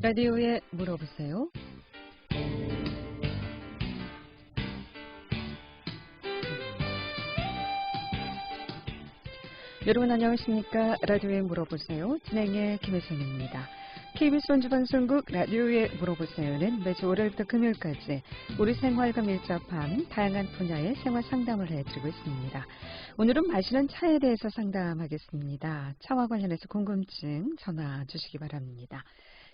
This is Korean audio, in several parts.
라디오에 물어보세요. 여러분 안녕하십니까? 라디오에 물어보세요. 진행의 김혜선입니다. KBS 원주방송국 라디오에 물어보세요는 매주 월요일부터 금요일까지 우리 생활과 밀접한 다양한 분야의 생활 상담을 해드리고 있습니다. 오늘은 마시는 차에 대해서 상담하겠습니다. 차와 관련해서 궁금증 전화 주시기 바랍니다.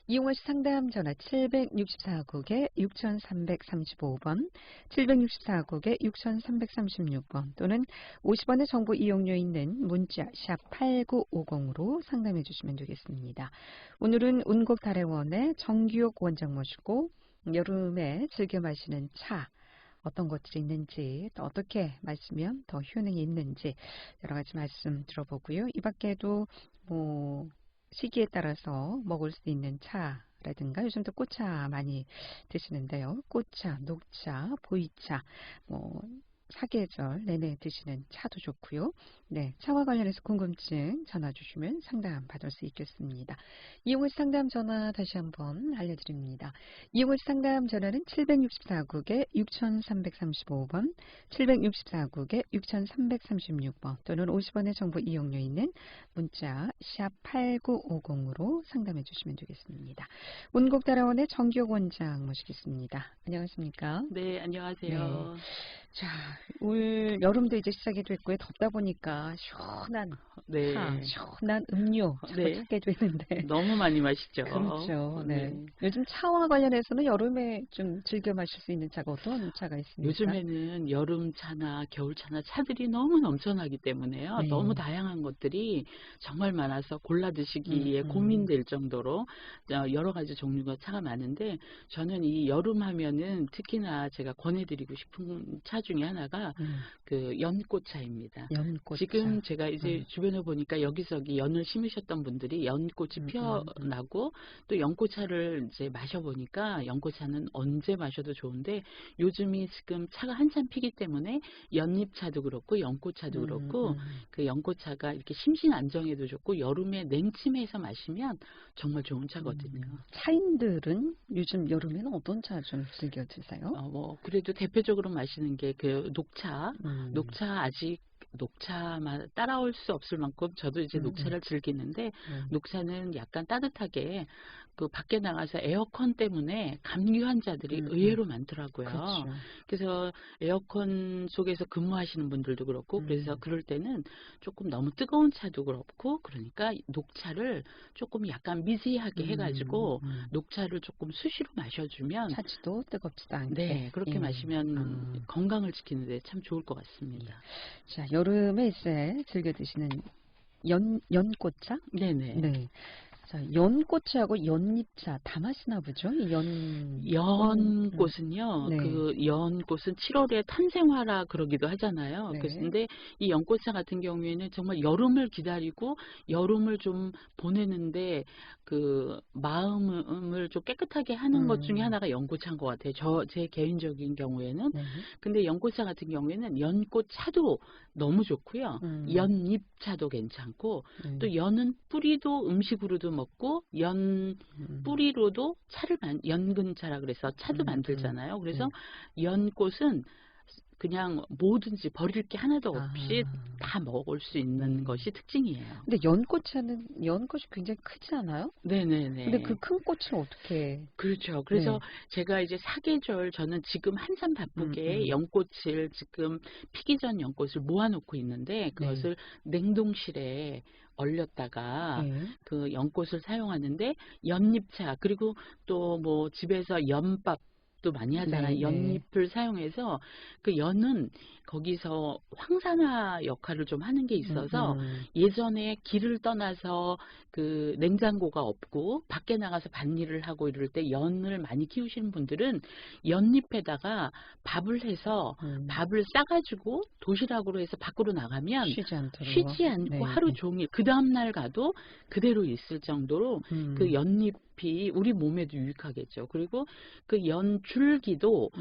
이용하실 상담 전화 764국에 6335번, 764국에 6336번 또는 50원의 정보 이용료 있는 문자 샵 8950으로 상담해 주시면 되겠습니다. 오늘은 운곡다래원의 정규옥 원장 모시고 여름에 즐겨 마시는 차 어떤 것들이 있는지 또 어떻게 마시면 더 효능이 있는지 여러 가지 말씀 들어보고요. 이 밖에도 시기에 따라서 먹을 수 있는 차라든가 요즘 또 꽃차 많이 드시는데요. 꽃차, 녹차, 보이차, 사계절 내내 드시는 차도 좋고요. 네, 차와 관련해서 궁금증 전화 주시면 상담 받을 수 있겠습니다. 이용을 상담 전화 다시 한번 알려드립니다. 이용을 상담 전화는 764국에 6335번, 764국에 6336번 또는 50원의 정보 이용료 있는 문자 샵 8950으로 상담해 주시면 되겠습니다. 운곡다래원의 정규옥 원장 모시겠습니다. 안녕하십니까? 네, 안녕하세요. 네. 자, 올 여름도 이제 시작이 됐고요. 덥다 보니까 시원한 네. 차, 시원한 음료 자꾸 네. 찾게 되는데 너무 많이 마시죠. 그렇죠. 네. 네. 요즘 차와 관련해서는 여름에 좀 즐겨 마실 수 있는 차가 어떤 차가 있습니까? 요즘에는 여름차나 겨울차나 차들이 너무 넘쳐나기 때문에요. 네. 너무 다양한 것들이 정말 많아서 골라 드시기에 고민될 정도로 여러 가지 종류가 차가 많은데 저는 이 여름 하면은 특히나 제가 권해드리고 싶은 차 중에 하나가 그 연꽃차입니다. 연꽃차. 지금 제가 이제 주변에 보니까 여기저기 연을 심으셨던 분들이 연꽃이 피어나고 또 연꽃차를 이제 마셔보니까 연꽃차는 언제 마셔도 좋은데 요즘이 지금 차가 한참 피기 때문에 연잎차도 그렇고 연꽃차도 그렇고 그 연꽃차가 이렇게 심신 안정에도 좋고 여름에 냉침해서 마시면 정말 좋은 차거든요. 차인들은 요즘 여름에는 어떤 차 좀 즐겨 드세요? 그래도 대표적으로 마시는 게 그 녹차. 녹차 아직 녹차만 따라올 수 없을 만큼 저도 이제 녹차를 즐기는데 녹차는 약간 따뜻하게 그 밖에 나가서 에어컨 때문에 감기 환자들이 의외로 많더라고요. 그렇죠. 그래서 에어컨 속에서 근무하시는 분들도 그렇고 그래서 그럴 때는 조금 너무 뜨거운 차도 그렇고 그러니까 녹차를 조금 약간 미지하게 해가지고 녹차를 조금 수시로 마셔주면 차지도 뜨겁지도 않게. 네, 그렇게 마시면 건강을 지키는 데 참 좋을 것 같습니다. 자, 여름에 이제 즐겨 드시는 연꽃차? 네네. 네. 자, 연꽃차하고 연잎차 다 마시나 보죠? 연꽃은요, 네. 그 연꽃은 7월에 탄생화라 그러기도 하잖아요. 네. 그런데 이 연꽃차 같은 경우에는 정말 여름을 기다리고 여름을 좀 보내는데 그 마음을 좀 깨끗하게 하는 것 중에 하나가 연꽃차인 것 같아요. 제 개인적인 경우에는. 네. 근데 연꽃차 같은 경우에는 연꽃차도 너무 좋고요. 연잎차도 괜찮고 또 연은 뿌리도 음식으로도 먹고 연 뿌리로도 연근차라 그래서 차도 만들잖아요. 그래서 연꽃은 그냥 뭐든지 버릴 게 하나도 없이 다 먹을 수 있는 것이 특징이에요. 근데 연꽃이 굉장히 크지 않아요? 네네네. 근데 그 큰 꽃을 어떻게? 그렇죠. 그래서 제가 이제 사계절 저는 지금 한참 바쁘게 연꽃을 지금 피기 전 연꽃을 모아놓고 있는데 그것을 냉동실에 얼렸다가 그 연꽃을 사용하는데 연잎차 그리고 또 뭐 집에서 연밥 도 많이 하잖아요. 연잎을 사용해서 그 연은 거기서 황산화 역할을 좀 하는 게 있어서 예전에 길을 떠나서 그 냉장고가 없고 밖에 나가서 밭일을 하고 이럴 때 연을 많이 키우시는 분들은 연잎에다가 밥을 해서 밥을 싸가지고 도시락으로 해서 밖으로 나가면 쉬지 않고 하루 종일 그 다음날 가도 그대로 있을 정도로 그 연잎이 우리 몸에도 유익하겠죠. 그리고 그 연줄기도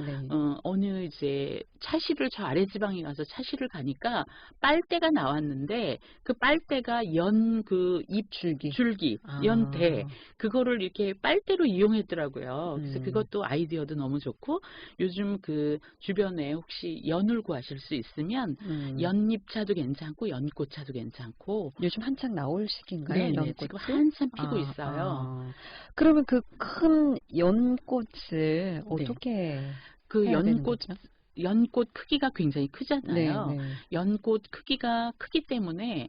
어느 이제 차실을 저 아랫집 자취방에 가서 차실을 가니까 빨대가 나왔는데 그 빨대가 연 그 잎 줄기 연대 그거를 이렇게 빨대로 이용했더라고요. 그래서 그것도 아이디어도 너무 좋고 요즘 그 주변에 혹시 연을 구하실 수 있으면 연잎차도 괜찮고 연꽃차도 괜찮고 요즘 한창 나올 시기인가요? 네, 연꽃이? 지금 한참 피고 있어요. 그러면 그 큰 연꽃을 네. 어떻게 그 해야 되는 거죠? 연꽃 크기가 굉장히 크잖아요. 네, 네. 연꽃 크기가 크기 때문에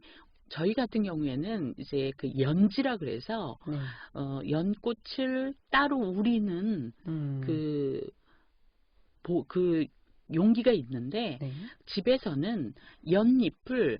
저희 같은 경우에는 이제 그 연지라 그래서 네. 연꽃을 따로 우리는 그 용기가 있는데 네. 집에서는 연잎을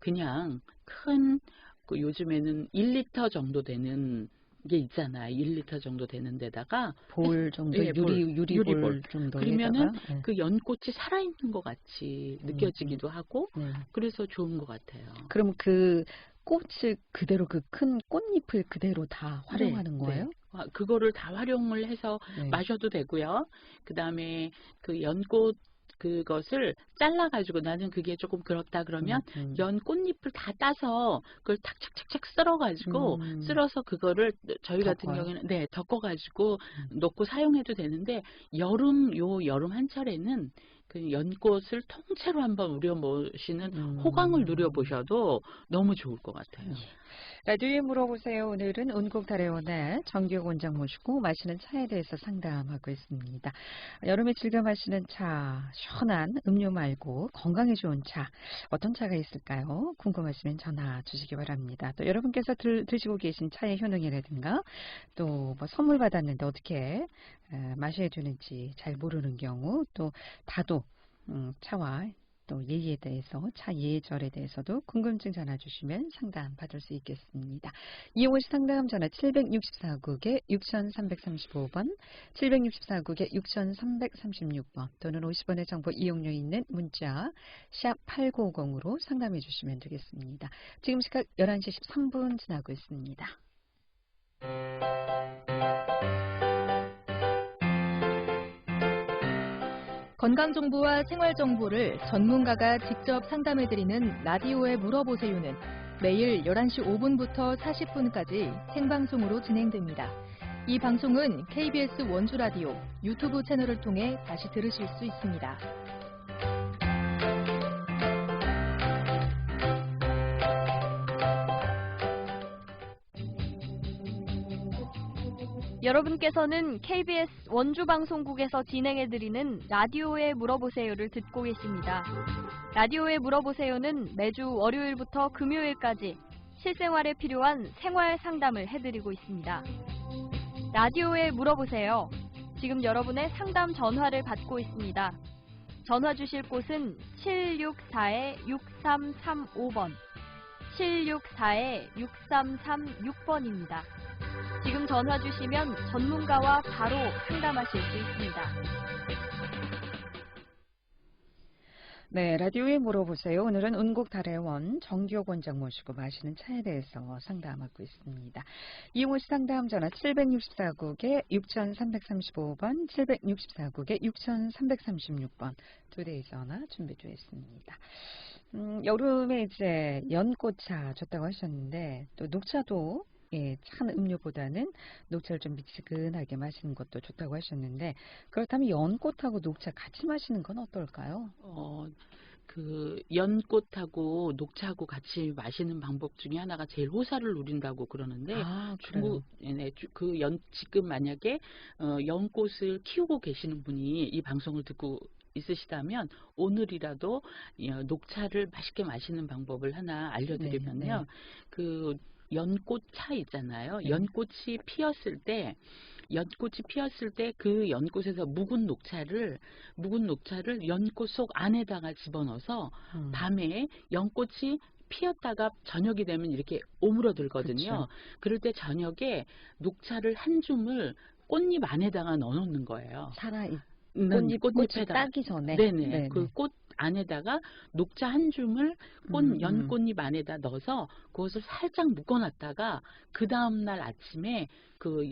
그냥 큰 그 요즘에는 1리터 정도 되는 게 있잖아요. 1리터 정도 되는 데다가 볼 정도 예, 유리볼 정도에다가 그러면은 그 연꽃이 살아있는 것 같이 느껴지기도 하고 네. 그래서 좋은 것 같아요. 그럼 그 꽃을 그대로 그 큰 꽃잎을 그대로 다 활용하는 거예요? 네. 그거를 다 활용을 해서 네. 마셔도 되고요. 그 다음에 그 연꽃 그것을 잘라가지고 나는 그게 조금 그렇다 그러면 연꽃잎을 다 따서 그걸 탁착착착 썰어가지고 쓸어서 그거를 저희 같은 덮어요? 경우에는 네 덮어가지고 놓고 사용해도 되는데 여름 한철에는 그 연꽃을 통째로 한번 우려보시는 호강을 누려보셔도 너무 좋을 것 같아요. 라디오에 물어보세요. 오늘은 온곡다래원의 정기욱 원장 모시고 마시는 차에 대해서 상담하고 있습니다. 여름에 즐겨 마시는 차, 시원한 음료 말고 건강에 좋은 차, 어떤 차가 있을까요? 궁금하시면 전화 주시기 바랍니다. 또 여러분께서 드시고 계신 차의 효능이라든가 또 뭐 선물 받았는데 어떻게 마셔야 되는지 잘 모르는 경우 또 다도 차와 또 예의에 대해서 차 예절에 대해서도 궁금증 전화 주시면 상담 받을 수 있겠습니다. 이용호시 상담 전화 764국에 6335번 764국에 6336번 또는 50원의 정보 이용료 있는 문자 샵 8950으로 상담해 주시면 되겠습니다. 지금 시각 11시 13분 지나고 있습니다. 건강정보와 생활정보를 전문가가 직접 상담해드리는 라디오에 물어보세요는 매일 11시 5분부터 40분까지 생방송으로 진행됩니다. 이 방송은 KBS 원주라디오 유튜브 채널을 통해 다시 들으실 수 있습니다. 여러분께서는 KBS 원주방송국에서 진행해드리는 라디오에 물어보세요를 듣고 계십니다. 라디오에 물어보세요는 매주 월요일부터 금요일까지 실생활에 필요한 생활 상담을 해드리고 있습니다. 라디오에 물어보세요. 지금 여러분의 상담 전화를 받고 있습니다. 전화 주실 곳은 764-6335번, 764-6336번입니다. 지금 전화 주시면 전문가와 바로 상담하실 수 있습니다. 네, 라디오에 물어보세요. 오늘은 운곡다래원 정기욱 원장 모시고 마시는 차에 대해서 상담하고 있습니다. 이용호시 상담 전화 764국에 6335번, 764국에 6336번 두 대의 전화 준비되어 있습니다. 여름에 이제 연꽃차 좋다고 하셨는데 또 녹차도 찬 음료보다는 녹차를 좀 미지근하게 마시는 것도 좋다고 하셨는데 그렇다면 연꽃하고 녹차 같이 마시는 건 어떨까요? 그 연꽃하고 녹차하고 같이 마시는 방법 중에 하나가 제일 호사를 누린다고 그러는데 지금 만약에 연꽃을 키우고 계시는 분이 이 방송을 듣고 있으시다면 오늘이라도 녹차를 맛있게 마시는 방법을 하나 알려드리면요. 그 연꽃차 있잖아요. 연꽃이 피었을 때 그 연꽃에서 묵은 녹차를 연꽃 속 안에다가 집어넣어서 밤에 연꽃이 피었다가 저녁이 되면 이렇게 오므러들거든요. 그쵸. 그럴 때 저녁에 녹차를 한 줌을 꽃잎 안에다가 넣어놓는 거예요. 꽃잎 꽃잎에다가 따기 전에. 네네. 그 꽃 안에다가 녹차 한 줌을 연꽃잎 안에다 넣어서 그것을 살짝 묶어놨다가 그 다음날 아침에 그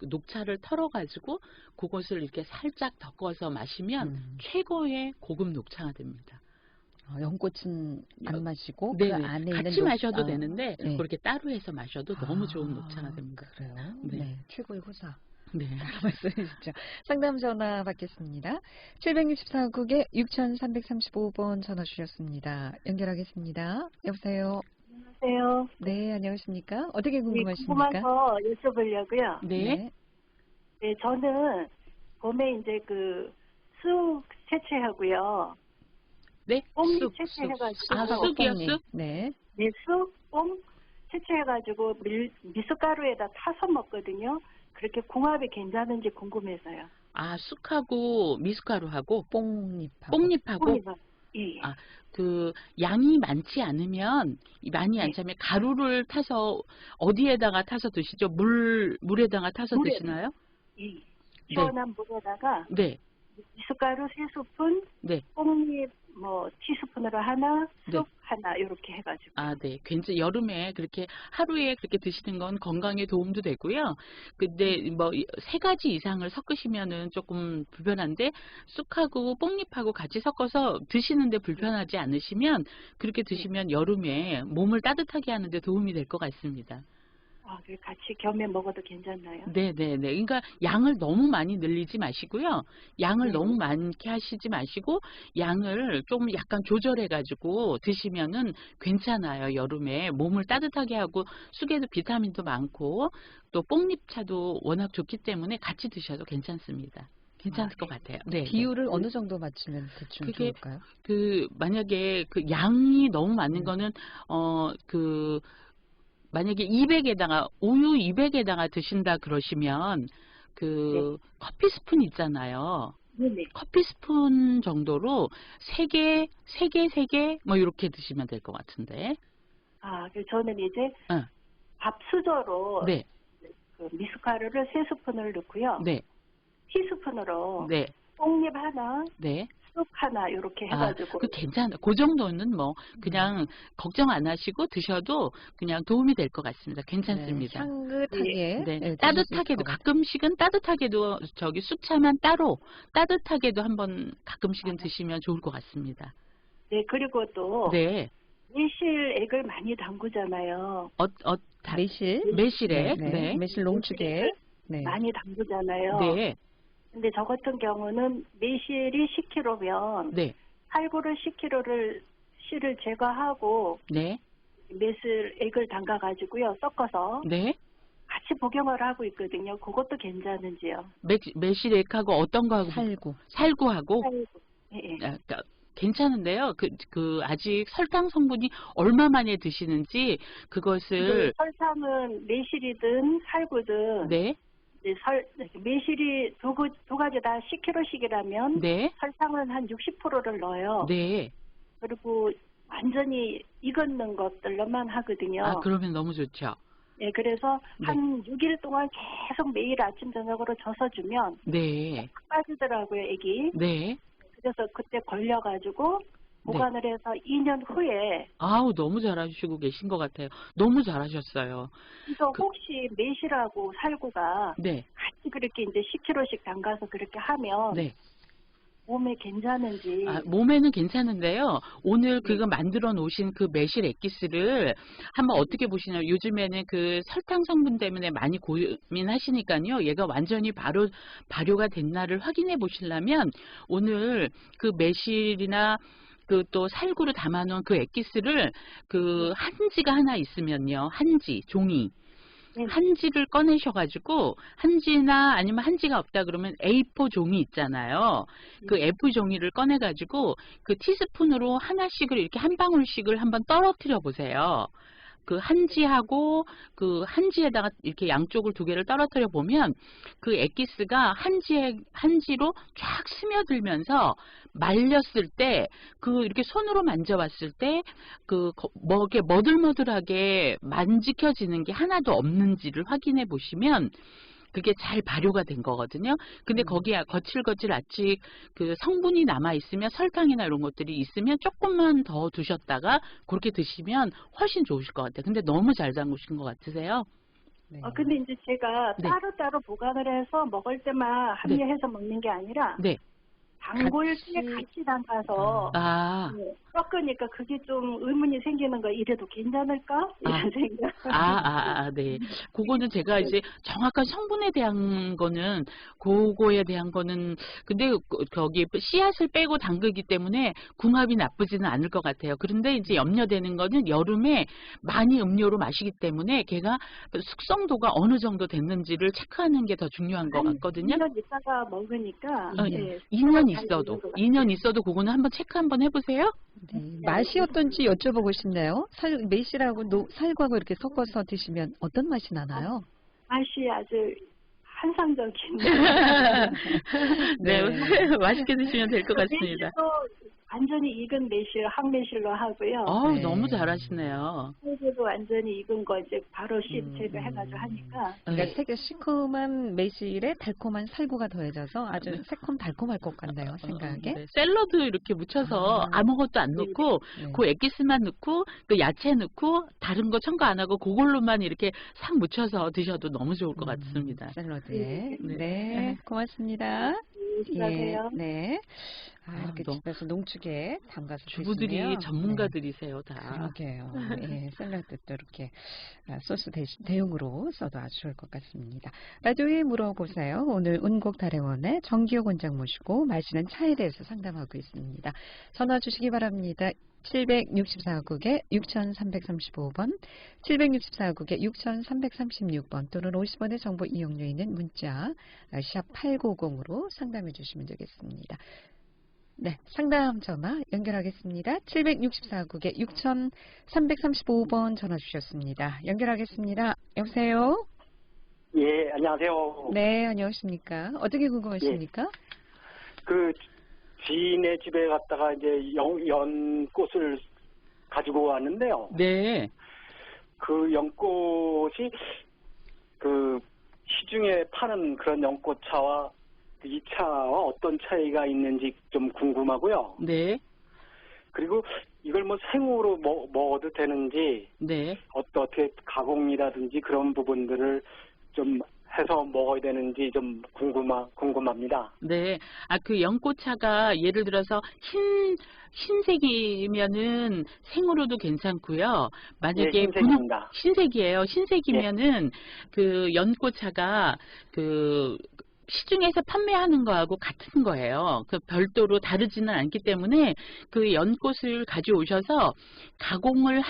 녹차를 털어가지고 그것을 이렇게 살짝 덮어서 마시면 최고의 고급 녹차가 됩니다. 연꽃은 안 마시고 네, 그 안에 같이 있는 마셔도 되는데 네. 그렇게 따로 해서 마셔도 너무 좋은 녹차가 됩니다. 그래요? 네. 네, 최고의 호사. 네. 말씀해 주시죠. 상담 전화 받겠습니다. 764국에 6335번 전화 주셨습니다. 연결하겠습니다. 여보세요. 안녕하세요. 네, 안녕하십니까? 어떻게 궁금하십니까? 궁금한 거 여쭤보려고요. 네. 네, 저는 봄에 이제 그 쑥 채취하고요. 네. 뽕 쑥. 채취해가지고. 아, 쑥이요, 쑥? 네. 네, 쑥, 뽕 채취해가지고 미숫가루에다 타서 먹거든요. 그렇게 궁합이 괜찮은지 궁금해서요. 아, 쑥하고 미숫가루하고 뽕잎하고. 뽕잎하고 예. 아, 그 양이 많지 않으면 많이 네. 안 차면 가루를 타서 어디에다가 타서 드시죠? 물에다가 타서 물에. 드시나요? 예. 시원한 물에다가 네. 미숫가루 3스푼, 네. 뽕잎 뭐 티스푼으로 하나, 쑥 네. 하나 이렇게 해가지고. 아, 네. 괜찮 여름에 그렇게 하루에 그렇게 드시는 건 건강에 도움도 되고요. 근데 뭐 세 가지 이상을 섞으시면은 조금 불편한데 쑥하고 뽕잎하고 같이 섞어서 드시는데 불편하지 않으시면 그렇게 드시면 여름에 몸을 따뜻하게 하는데 도움이 될 것 같습니다. 아, 그 같이 겸해 먹어도 괜찮나요? 네네네. 그러니까 양을 너무 많이 늘리지 마시고요. 양을 네. 너무 많게 하시지 마시고 양을 좀 약간 조절해가지고 드시면은 괜찮아요. 여름에 몸을 따뜻하게 하고 쑥에도 비타민도 많고 또 뽕잎차도 워낙 좋기 때문에 같이 드셔도 괜찮습니다. 괜찮을 것 같아요. 네. 비율을 어느 정도 맞추면 대충 그게 좋을까요? 만약에 그 양이 너무 많은 거는 만약에 200에다가 우유 200에다가 드신다 그러시면 커피 스푼 있잖아요. 네네. 커피 스푼 정도로 3개 뭐 이렇게 드시면 될 것 같은데. 아, 그 저는 이제 응. 밥 수저로 네. 그 미숫가루를 3스푼을 넣고요. 네. 티스푼으로 네. 뽕잎 하나, 네. 쑥 하나 이렇게 해가지고. 그 괜찮아. 그 정도는 뭐 그냥 걱정 안 하시고 드셔도 그냥 도움이 될 것 같습니다. 괜찮습니다. 네, 향긋하게. 네. 네, 따뜻하게도 가끔씩은 따뜻하게도 저기 쑥차만 따로 따뜻하게도 한번 가끔씩은 드시면 좋을 것 같습니다. 네, 그리고 또 네. 매실액을 많이 담그잖아요. 매실에. 네. 매실 농축액. 네. 많이 담그잖아요. 네. 근데 저 같은 경우는 매실이 10kg면 네. 살구를 10kg를 씨를 제거하고 네. 매실액을 담가가지고요 섞어서 네. 같이 복용을 하고 있거든요. 그것도 괜찮은지요? 매실액하고 어떤 거하고? 살구하고. 예. 그러니까 괜찮은데요. 아직 설탕 성분이 얼마만에 드시는지 그것을. 설탕은 매실이든 살구든. 네. 매실이 두 가지 다 10kg씩이라면 네. 설탕은 한 60%를 넣어요. 네. 그리고 완전히 익었는 것들로만 하거든요. 아, 그러면 너무 좋죠. 네, 그래서 네. 한 6일 동안 계속 매일 아침 저녁으로 져서주면 네. 빠지더라고요, 애기. 네. 그래서 그때 걸려가지고 보관을 해서 2년 후에. 아우, 너무 잘하시고 계신 것 같아요. 너무 잘하셨어요. 그래서 혹시 매실하고 살구가 네. 같이 그렇게 이제 10kg씩 담가서 그렇게 하면 네. 몸에 괜찮은지. 아, 몸에는 괜찮은데요. 오늘 그거 만들어 놓으신 그 매실 액기스를 한번 어떻게 보시냐면 요즘에는 그 설탕 성분 때문에 많이 고민하시니까요. 얘가 완전히 발효가 됐나를 확인해 보시려면 오늘 그 매실이나 또 살구를 담아놓은 그 액기스를 한지가 하나 있으면요. 종이. 한지를 꺼내셔가지고 한지나 아니면 한지가 없다 그러면 A4 종이 있잖아요. 그 A4 종이를 꺼내가지고 그 티스푼으로 하나씩을 이렇게 한 방울씩을 한번 떨어뜨려 보세요. 그 한지하고 그 한지에다가 이렇게 양쪽을 두 개를 떨어뜨려 보면 그 액기스가 한지로 쫙 스며들면서 말렸을 때 이렇게 손으로 만져봤을 때 이렇게 머들머들하게 만지켜지는 게 하나도 없는지를 확인해 보시면 그게 잘 발효가 된 거거든요. 근데 거기에 거칠거칠 아직 그 성분이 남아 있으면 설탕이나 이런 것들이 있으면 조금만 더 두셨다가 그렇게 드시면 훨씬 좋으실 것 같아요. 근데 너무 잘 담그신 것 같으세요? 네. 근데 이제 제가 네. 따로따로 보관을 해서 먹을 때만 합리해서 먹는 게 아니라 네. 담글 때 같이 담가서 아. 섞으니까 그게 좀 의문이 생기는 거 이래도 괜찮을까? 이런 생각. 네. 그거는 제가 이제 정확한 성분에 대한 거는, 그거에 대한 거는, 근데 거기 씨앗을 빼고 담그기 때문에 궁합이 나쁘지는 않을 것 같아요. 그런데 이제 염려되는 거는 여름에 많이 음료로 마시기 때문에 걔가 숙성도가 어느 정도 됐는지를 체크하는 게 더 중요한 것 같거든요. 2년 있다가 먹으니까. 2년 있어도 그거는 한번 체크 한번 해보세요. 네. 맛이 어떤지 여쭤보고 싶네요. 매실하고 살구하고 이렇게 섞어서 드시면 어떤 맛이 나나요? 맛이 아주 환상적인. 네, 맛있게 드시면 될 것 같습니다. 매실도 완전히 익은 매실, 항매실로 하고요. 네. 너무 잘하시네요. 살구도 완전히 익은 거 이제 바로 재배해가지고 하니까. 그러니까 되게 시큼한 매실에 달콤한 살구가 더해져서 아주 새콤달콤할 것 같네요, 생각에. 네, 샐러드 이렇게 묻혀서 아무것도 안 넣고 그 엑기스만 넣고 그 야채 넣고 다른 거 첨가 안 하고 그걸로만 이렇게 싹 묻혀서 드셔도 너무 좋을 것 같습니다. 샐러드에. 네, 고맙습니다. 수고하세요. 네. 이렇게 집에서 농축에 담가서 주부들이 드시면, 전문가들이세요, 다. 그러게요. 예, 샐러드도 이렇게 소스 대용으로 써도 아주 좋을 것 같습니다. 라디오에 물어보세요. 오늘 운곡다래원의 정기호 원장 모시고 마시는 차에 대해서 상담하고 있습니다. 전화 주시기 바랍니다. 764국에 6335번, 764국에 6336번 또는 50원의 정보 이용료 있는 문자 샵 890으로 상담해 주시면 되겠습니다. 네, 상담 전화 연결하겠습니다. 764국에 6335번 전화 주셨습니다. 연결하겠습니다. 여보세요? 예, 안녕하세요. 네, 안녕하십니까? 어떻게 궁금하십니까? 그 지인의 집에 갔다가 이제 연꽃을 가지고 왔는데요. 네. 그 연꽃이 그 시중에 파는 그런 연꽃차와 이 차와 어떤 차이가 있는지 좀 궁금하고요. 네. 그리고 이걸 뭐 생으로 먹어도 되는지, 네. 어떻게 가공이라든지 그런 부분들을 좀 해서 먹어야 되는지 좀 궁금합니다. 네. 그 연꽃차가 예를 들어서 흰색이면은 생으로도 괜찮고요. 만약에 예, 흰색입니다. 흰색이에요. 흰색이면은 그 연꽃차가 그 시중에서 판매하는 거하고 같은 거예요. 그 별도로 다르지는 않기 때문에 그 연꽃을 가져오셔서 가공을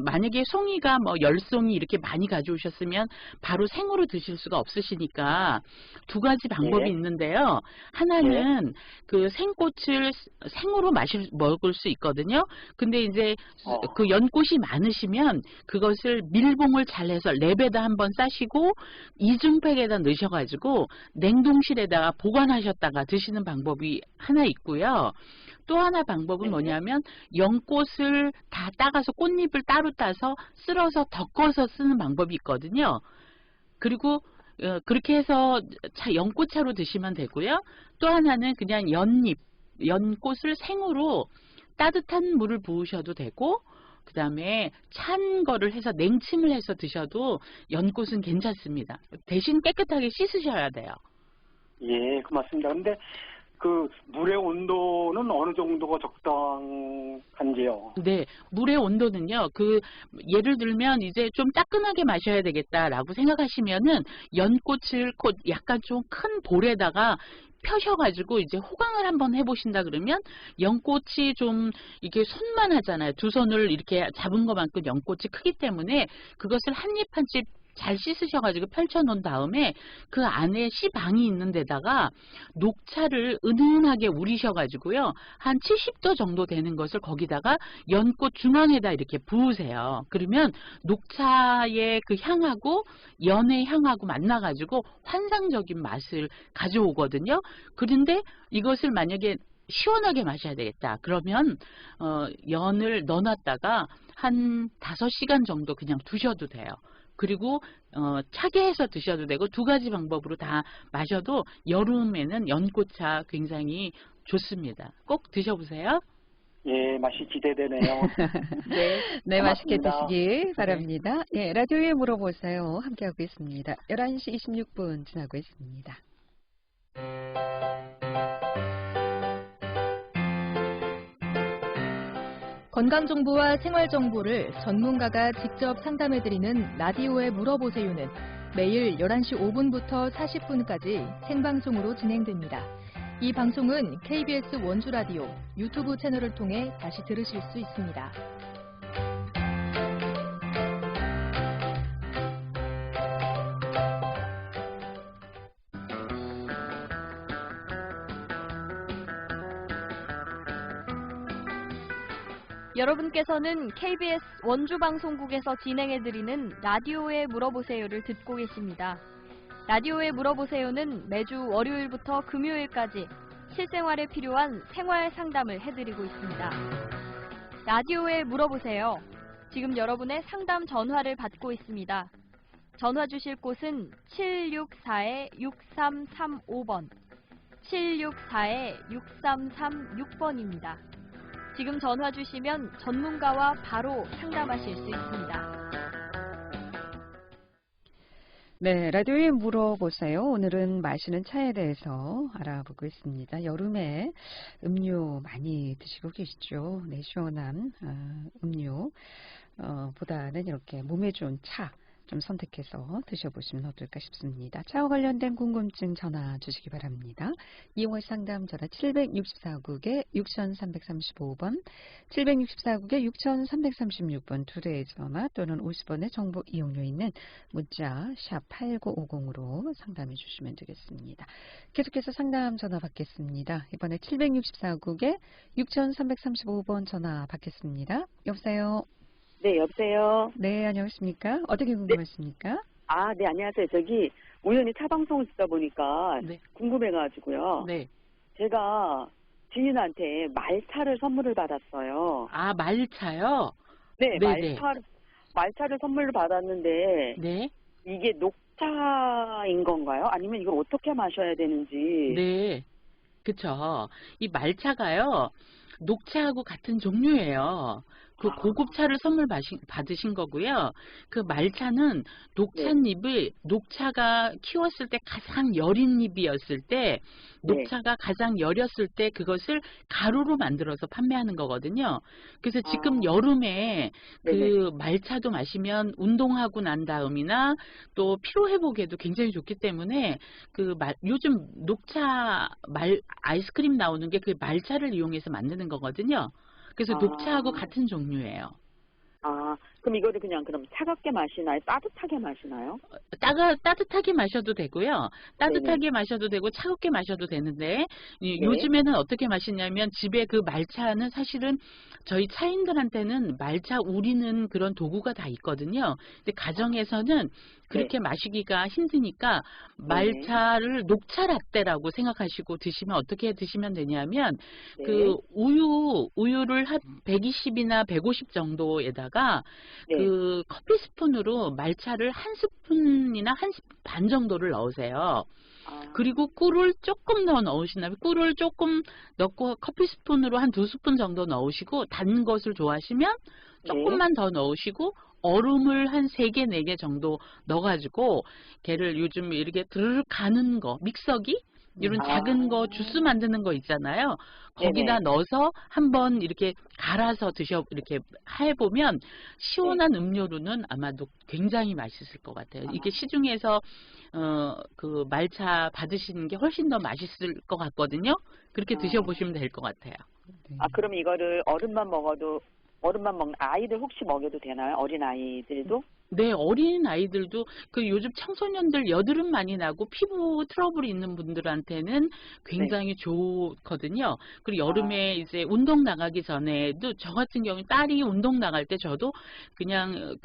만약에 송이가 뭐 10송이 이렇게 많이 가져오셨으면 바로 생으로 드실 수가 없으시니까 두 가지 방법이 있는데요. 하나는 그 생꽃을 생으로 먹을 수 있거든요. 근데 이제 그 연꽃이 많으시면 그것을 밀봉을 잘 해서 랩에다 한번 싸시고 이중팩에다 넣으셔가지고 냉동실에다가 보관하셨다가 드시는 방법이 하나 있고요. 또 하나 방법은 뭐냐면 연꽃을 다 따가서 꽃잎을 따로 따서 쓸어서 덮어서 쓰는 방법이 있거든요. 그리고 그렇게 해서 연꽃차로 드시면 되고요. 또 하나는 그냥 연꽃을 생으로 따뜻한 물을 부으셔도 되고 그 다음에 찬 거를 해서 냉침을 해서 드셔도 연꽃은 괜찮습니다. 대신 깨끗하게 씻으셔야 돼요. 예, 고맙습니다. 근데 그 물의 온도는 어느 정도가 적당한지요? 네, 물의 온도는요. 예를 들면 이제 좀 따끈하게 마셔야 되겠다라고 생각하시면은 연꽃을 약간 좀 큰 볼에다가 펴셔가지고 이제 호강을 한번 해보신다 그러면 연꽃이 좀 이게 손만 하잖아요. 두 손을 이렇게 잡은 것만큼 연꽃이 크기 때문에 그것을 한 입 한 입 잘 씻으셔가지고 펼쳐놓은 다음에 그 안에 씨방이 있는 데다가 녹차를 은은하게 우리셔가지고요. 한 70도 정도 되는 것을 거기다가 연꽃 중앙에다 이렇게 부으세요. 그러면 녹차의 그 향하고 연의 향하고 만나가지고 환상적인 맛을 가져오거든요. 그런데 이것을 만약에 시원하게 마셔야 되겠다. 그러면 연을 넣어놨다가 한 5시간 정도 그냥 두셔도 돼요. 그리고 차게 해서 드셔도 되고 두 가지 방법으로 다 마셔도 여름에는 연꽃차 굉장히 좋습니다. 꼭 드셔보세요. 예, 맛이 기대되네요. 네, 맛있게 고맙습니다. 드시기 바랍니다. 예, 라디오에 물어보세요. 함께하고 있습니다. 11시 26분 지나고 있습니다. 건강정보와 생활정보를 전문가가 직접 상담해드리는 라디오에 물어보세요는 매일 11시 5분부터 40분까지 생방송으로 진행됩니다. 이 방송은 KBS 원주라디오 유튜브 채널을 통해 다시 들으실 수 있습니다. 여러분께서는 KBS 원주방송국에서 진행해드리는 라디오에 물어보세요를 듣고 계십니다. 라디오에 물어보세요는 매주 월요일부터 금요일까지 실생활에 필요한 생활 상담을 해드리고 있습니다. 라디오에 물어보세요. 지금 여러분의 상담 전화를 받고 있습니다. 전화 주실 곳은 764-6335번, 764-6336번입니다. 지금 전화 주시면 전문가와 바로 상담하실 수 있습니다. 네, 라디오에 물어보세요. 오늘은 마시는 차에 대해서 알아보고 있습니다. 여름에 음료 많이 드시고 계시죠? 네, 시원한 음료 보다는 이렇게 몸에 좋은 차 좀 선택해서 드셔보시면 어떨까 싶습니다. 차와 관련된 궁금증 전화 주시기 바랍니다. 이용할 상담 전화 764국에 6335번, 764국에 6336번 두 대의 전화 또는 50원의 정보 이용료 있는 문자 샵 8950으로 상담해 주시면 되겠습니다. 계속해서 상담 전화 받겠습니다. 이번에 764국에 6335번 전화 받겠습니다. 여보세요? 네, 여보세요. 네, 안녕하십니까? 어떻게 궁금하십니까? 네, 안녕하세요. 저기 우연히 차 방송을 듣다 보니까 네. 궁금해가지고요. 네. 제가 지인한테 말차를 선물을 받았어요. 아, 말차요? 네, 네네. 말차를 선물로 받았는데 네. 이게 녹차인 건가요? 아니면 이걸 어떻게 마셔야 되는지. 네. 그쵸. 이 말차가요, 녹차하고 같은 종류예요. 그 고급차를 선물 받으신 거고요. 그 말차는 녹찻잎을, 녹차가 키웠을 때 가장 여린 잎이었을 때, 녹차가 가장 여렸을 때 그것을 가루로 만들어서 판매하는 거거든요. 그래서 지금 여름에 그 말차도 마시면 운동하고 난 다음이나 또 피로 회복에도 굉장히 좋기 때문에 요즘 녹차 아이스크림 나오는 게 그 말차를 이용해서 만드는 거거든요. 그래서 녹차하고 같은 종류예요. 그럼 이거를 그럼 차갑게 마시나요? 따뜻하게 마시나요? 따뜻하게 마셔도 되고요. 따뜻하게 마셔도 되고 차갑게 마셔도 되는데 요즘에는 어떻게 마시냐면 집에 그 말차는 사실은 저희 차인들한테는 말차 우리는 그런 도구가 다 있거든요. 근데 가정에서는 그렇게 마시기가 힘드니까 말차를 녹차 라떼라고 생각하시고 드시면 어떻게 드시면 되냐면 그 우유를 한 120이나 150 정도에다가 그 커피 스푼으로 말차를 한 스푼이나 한 스푼 반 정도를 넣으세요. 그리고 꿀을 조금 더 넣으시나요? 꿀을 조금 넣고 커피 스푼으로 한 2스푼 정도 넣으시고 단 것을 좋아하시면 조금만 더 넣으시고 얼음을 한 3개, 4개 정도 넣어가지고 걔를 요즘 이렇게 드르륵 가는 거, 믹서기? 이런 작은 거 주스 만드는 거 있잖아요. 거기다 넣어서 한번 이렇게 갈아서 이렇게 해보면 시원한 음료로는 아마도 굉장히 맛있을 것 같아요. 이게 시중에서 그 말차 받으시는 게 훨씬 더 맛있을 것 같거든요. 그렇게 드셔보시면 될 것 같아요. 그럼 이거를 어른만 먹는 아이들 혹시 먹여도 되나요? 어린 아이들도? 네, 어린 아이들도 요즘 청소년들 여드름 많이 나고 피부 트러블이 있는 분들한테는 굉장히 좋거든요. 그리고 여름에 이제 운동 나가기 전에도 저 같은 경우에 딸이 운동 나갈 때 저도 그냥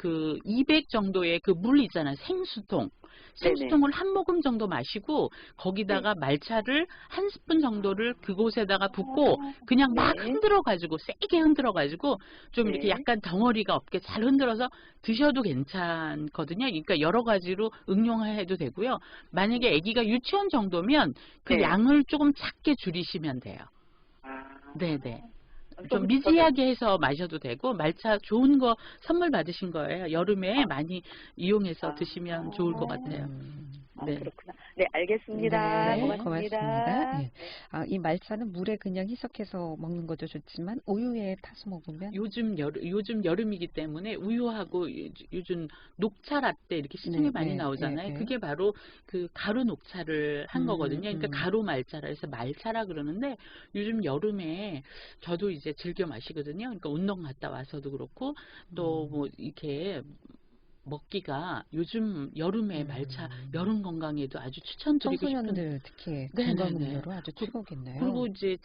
200 정도의 그 물 있잖아요. 생수통. 생수통을 한 모금 정도 마시고 거기다가 말차를 한 스푼 정도를 그곳에다가 붓고 그냥 막 흔들어가지고 세게 흔들어가지고 좀 이렇게 약간 덩어리가 없게 잘 흔들어서 드셔도 괜찮거든요. 그러니까 여러 가지로 응용해도 되고요. 만약에 아기가 유치원 정도면 그 양을 조금 작게 줄이시면 돼요. 네네. 좀 미지하게 해서 마셔도 되고 말차 좋은 거 선물 받으신 거예요. 여름에 많이 이용해서 드시면 좋을 것 같아요. 네. 그렇구나. 네, 알겠습니다. 네, 고맙습니다. 고맙습니다. 네. 이 말차는 물에 그냥 희석해서 먹는 것도 좋지만 우유에 타서 먹으면 요즘 여름이기 때문에 우유하고 요즘 녹차 라떼 이렇게 시중에 많이 나오잖아요. 그게 바로 그 가루 녹차를 한 거거든요. 그러니까 가루 말차라 해서 말차라 그러는데 요즘 여름에 저도 이제 즐겨 마시거든요. 그러니까 운동 갔다 와서도 그렇고 또 뭐 이렇게 먹기가 요즘 여름에 말차 여름 건강에도 아주 추천드리고 청소년들 특히 건강 음료로 아주 최고겠네요. 그리고 이제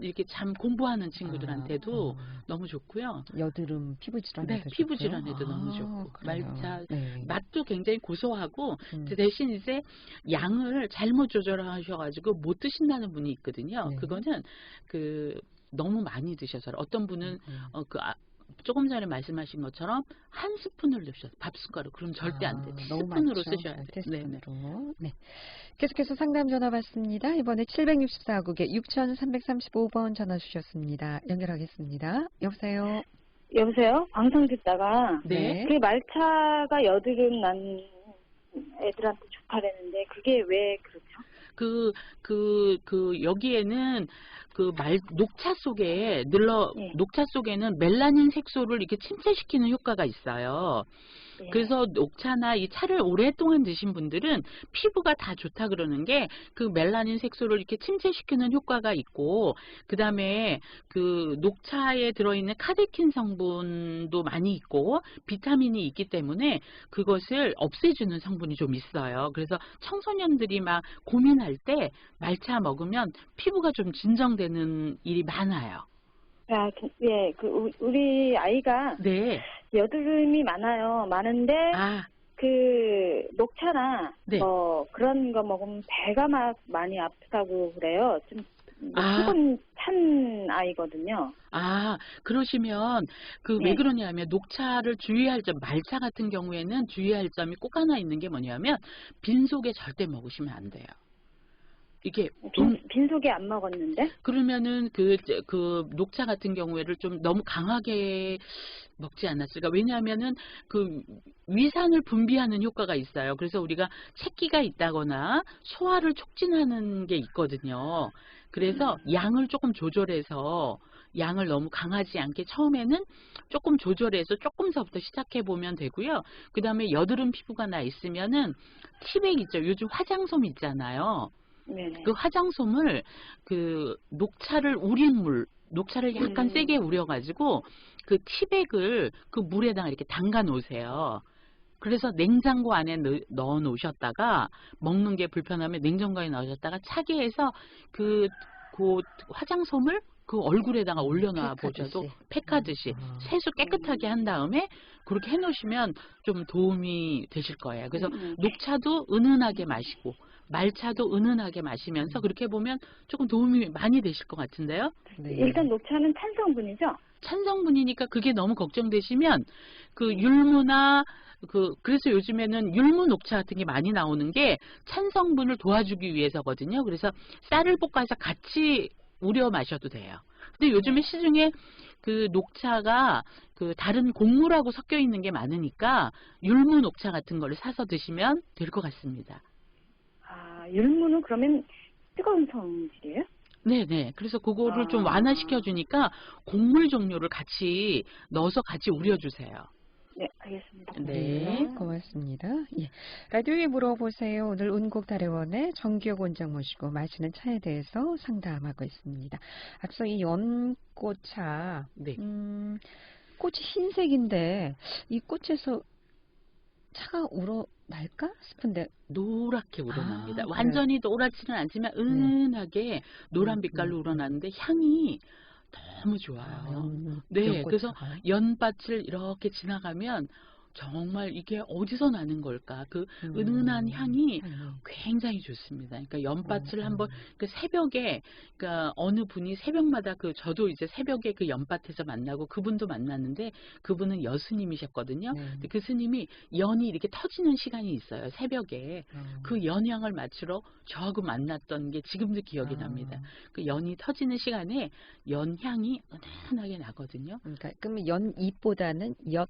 이렇게 잠 공부하는 친구들한테도 너무 좋고요. 여드름 피부 질환에도 피부 질환에도 너무 좋고 그래요. 말차 맛도 굉장히 고소하고 대신 이제 양을 잘못 조절하셔가지고 못 드신다는 분이 있거든요. 그거는 너무 많이 드셔서 어떤 분은 조금 전에 말씀하신 것처럼 한 스푼을 넣으셔서 밥 숟가락 그럼 절대 안 돼. 티스푼으로 쓰셔야 돼요. 티스푼으로. 네. 계속해서 상담 전화 받습니다. 이번에 764국에 6335번 전화 주셨습니다. 연결하겠습니다. 여보세요. 여보세요. 방송 듣다가 그 말차가 여드름 난 애들한테 좋다랬는데 그게 왜 그렇죠? 여기에는 녹차 속에 녹차 속에는 멜라닌 색소를 이렇게 침체시키는 효과가 있어요. 그래서 녹차나 이 차를 오랫동안 드신 분들은 피부가 다 좋다 그러는 게 그 멜라닌 색소를 이렇게 침체시키는 효과가 있고 그다음에 그 녹차에 들어있는 카테킨 성분도 많이 있고 비타민이 있기 때문에 그것을 없애주는 성분이 좀 있어요. 그래서 청소년들이 막 고민할 때 말차 먹으면 피부가 좀 진정되는 일이 많아요. 우리 아이가 여드름이 많은데 그 녹차나 뭐 그런 거 먹으면 배가 막 많이 아프다고 그래요. 좀 속은 찬 아이거든요. 그러시면 왜 그러냐면 녹차를 주의할 점, 말차 같은 경우에는 주의할 점이 꼭 하나 있는 게 뭐냐면 빈속에 절대 먹으시면 안 돼요. 이게 빈속에 안 먹었는데? 그러면은 그 녹차 같은 경우에를 좀 너무 강하게 먹지 않았을까? 왜냐하면은 그 위산을 분비하는 효과가 있어요. 그래서 우리가 체기가 있다거나 소화를 촉진하는 게 있거든요. 그래서 양을 조금 조절해서 양을 너무 강하지 않게 처음에는 조금 조절해서 조금서부터 시작해 보면 되고요. 그 다음에 여드름 피부가 나 있으면은 티백 있죠. 요즘 화장솜 있잖아요. 그 화장솜을 녹차를 우린 물, 녹차를 약간 세게 우려가지고 그 티백을 그 물에다가 이렇게 담가 놓으세요. 그래서 냉장고 안에 넣어 놓으셨다가 먹는 게 불편하면 냉장고에 넣으셨다가 차게 해서 그 화장솜을 그 얼굴에다가 올려놔 보셔도 팩하듯이 세수 깨끗하게 한 다음에 그렇게 해놓으시면 좀 도움이 되실 거예요. 그래서 녹차도 은은하게 마시고 말차도 은은하게 마시면서 그렇게 보면 조금 도움이 많이 되실 것 같은데요. 일단 녹차는 찬성분이죠? 찬성분이니까 그게 너무 걱정되시면 그 율무나 그래서 요즘에는 율무 녹차 같은 게 많이 나오는 게 찬성분을 도와주기 위해서거든요. 그래서 쌀을 볶아서 같이 우려 마셔도 돼요. 근데 요즘에 시중에 그 녹차가 그 다른 곡물하고 섞여 있는 게 많으니까 율무 녹차 같은 거를 사서 드시면 될 것 같습니다. 율무는 그러면 뜨거운 성질이에요? 네네. 그래서 그거를 좀 완화시켜 주니까 곡물 종류를 같이 넣어서 같이 우려주세요. 네, 알겠습니다. 네, 고맙습니다. 라디오에 물어보세요. 오늘 운곡다래원의 정기혁 원장 모시고 마시는 차에 대해서 상담하고 있습니다. 앞서 이 연꽃차, 꽃이 흰색인데 이 꽃에서 차가 우러날까 싶은데 노랗게 우러납니다. 완전히 노랗지는 않지만 은은하게 노란 빛깔로 우러나는데 향이 너무 좋아요. 그래서 연밭을 이렇게 지나가면 정말 이게 어디서 나는 걸까? 그 은은한 향이 굉장히 좋습니다. 그러니까 연밭을 한번 그 새벽에 그러니까 어느 분이 새벽마다 그 저도 이제 새벽에 그 연밭에서 만나고 그분도 만났는데 그분은 여스님이셨거든요. 근데 그 스님이 연이 이렇게 터지는 시간이 있어요. 새벽에 그 연향을 맞추러 저하고 만났던 게 지금도 기억이 납니다. 그 연이 터지는 시간에 연향이 은은하게 나거든요. 그러니까 그러면 연잎보다는 연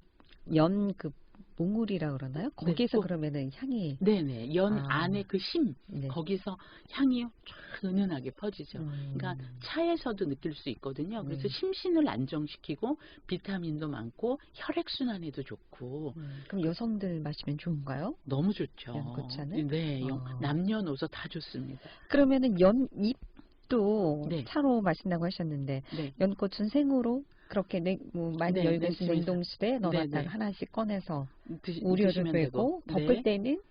그 몽울이라 그러나요? 거기서 네, 그러면은 향이 네네 연 안에 그 심 네. 거기서 향이 쫙 은은하게 퍼지죠. 그러니까 차에서도 느낄 수 있거든요. 그래서 심신을 안정시키고 비타민도 많고 혈액 순환에도 좋고. 그럼 여성들 마시면 좋은가요? 너무 좋죠. 연꽃차는? 네, 남녀노소 다 좋습니다. 그러면은 연잎도 네. 차로 마신다고 하셨는데 네. 연꽃은 생으로 그렇게 많이 네, 열고 있는 냉동실에 넣어놨다가 네. 하나씩 꺼내서 드시면 우려도 되고 덮을 네. 때는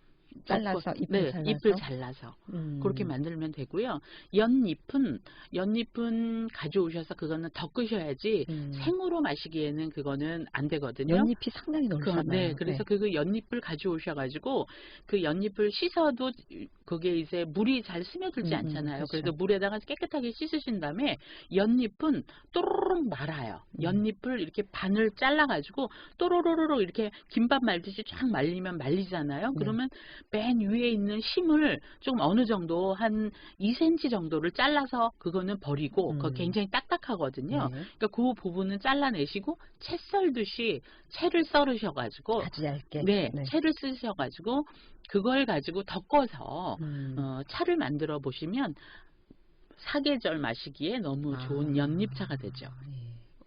잘라서 잎을 잘라서 잎을 잘라서 그렇게 만들면 되고요. 연잎은 가져오셔서 그거는 덮으셔야지 생으로 마시기에는 그거는 안 되거든요. 연잎이 상당히 넓잖아요. 네, 그래서 그 연잎을 가져오셔가지고 그 연잎을 씻어도 그게 이제 물이 잘 스며들지 않잖아요. 그렇죠. 그래서 물에다가 깨끗하게 씻으신 다음에 연잎은 또르륵 말아요. 연잎을 이렇게 반을 잘라가지고 또로로로로 이렇게 김밥 말듯이 쫙 말리면 말리잖아요. 그러면 맨 위에 있는 심을 좀 어느 정도 한 2cm 정도를 잘라서 그거는 버리고 그거 굉장히 딱딱하거든요. 그러니까 그 부분은 잘라내시고 채 썰듯이 채를 썰으셔가지고 아주 얇게 네. 채를 쓰셔가지고 그걸 가지고 덮어서 차를 만들어 보시면 사계절 마시기에 너무 좋은 연잎차가 되죠.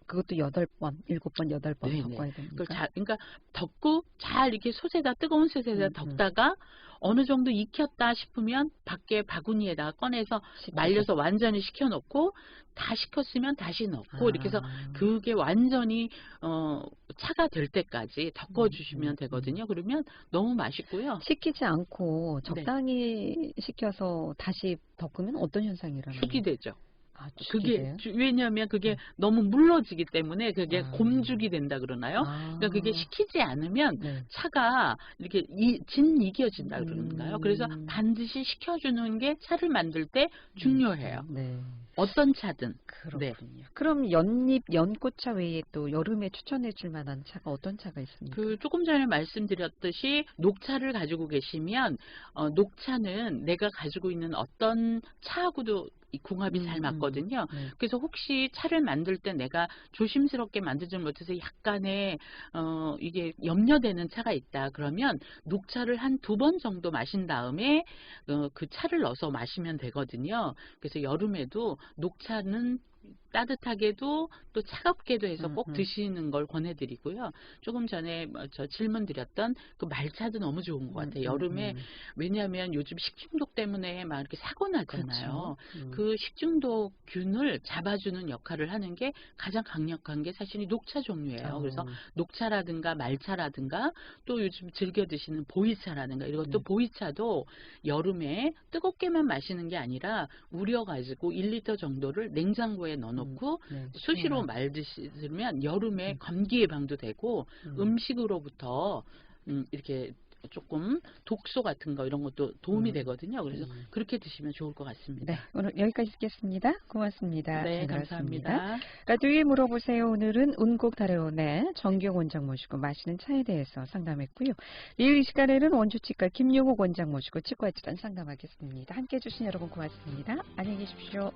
그것도 8번, 7번, 8번 네네. 덮어야 됩니까? 그러니까 덮고 잘 이렇게 뜨거운 솥에다 덮다가 어느 정도 익혔다 싶으면 밖에 바구니에다가 꺼내서 말려서 완전히 식혀놓고 다 식혔으면 다시 넣고 이렇게 해서 그게 완전히 차가 될 때까지 덮어주시면 되거든요. 그러면 너무 맛있고요. 식히지 않고 적당히 식혀서 다시 덮으면 어떤 현상이 일어나요? 죽이 되죠. 그게 왜냐하면 그게 너무 물러지기 때문에 그게 곰죽이 된다 그러나요? 그러니까 그게 식히지 않으면 차가 이렇게 진이겨진다 그러는가요? 그래서 반드시 식혀주는 게 차를 만들 때 중요해요. 어떤 차든. 그렇군요. 그럼 연꽃차 외에 또 여름에 추천해 줄 만한 차가 어떤 차가 있습니까? 조금 전에 말씀드렸듯이 녹차를 가지고 계시면 녹차는 내가 가지고 있는 어떤 차하고도 궁합이 잘 맞거든요. 그래서 혹시 차를 만들 때 내가 조심스럽게 만들지 못해서 약간의 이게 염려되는 차가 있다 그러면 녹차를 한 2번 정도 마신 다음에 그 차를 넣어서 마시면 되거든요. 그래서 여름에도 녹차는 따뜻하게도 또 차갑게도 해서 꼭 드시는 걸 권해드리고요. 조금 전에 저 질문 드렸던 그 말차도 너무 좋은 것 같아요. 여름에 왜냐하면 요즘 식중독 때문에 막 이렇게 사고 나잖아요. 그 식중독균을 잡아주는 역할을 하는 게 가장 강력한 게 사실 녹차 종류예요. 그래서 녹차라든가 말차라든가 또 요즘 즐겨 드시는 보이차라든가 이런 것도 보이차도 여름에 뜨겁게만 마시는 게 아니라 우려가지고 1리터 정도를 냉장고에 넣어놓고 수시로 말드시면 여름에 감기 예방도 되고 음식으로부터 이렇게 조금 독소 같은 거 이런 것도 도움이 되거든요. 그래서 그렇게 드시면 좋을 것 같습니다. 네, 오늘 여기까지 듣겠습니다. 고맙습니다. 네, 감사합니다. 라디오에 물어보세요. 오늘은 운곡 다레온의 정경 원장 모시고 마시는 차에 대해서 상담했고요. 내일 이 시간에는 원주치과 김용옥 원장 모시고 치과 질환 상담하겠습니다. 함께해 주신 여러분 고맙습니다. 안녕히 계십시오.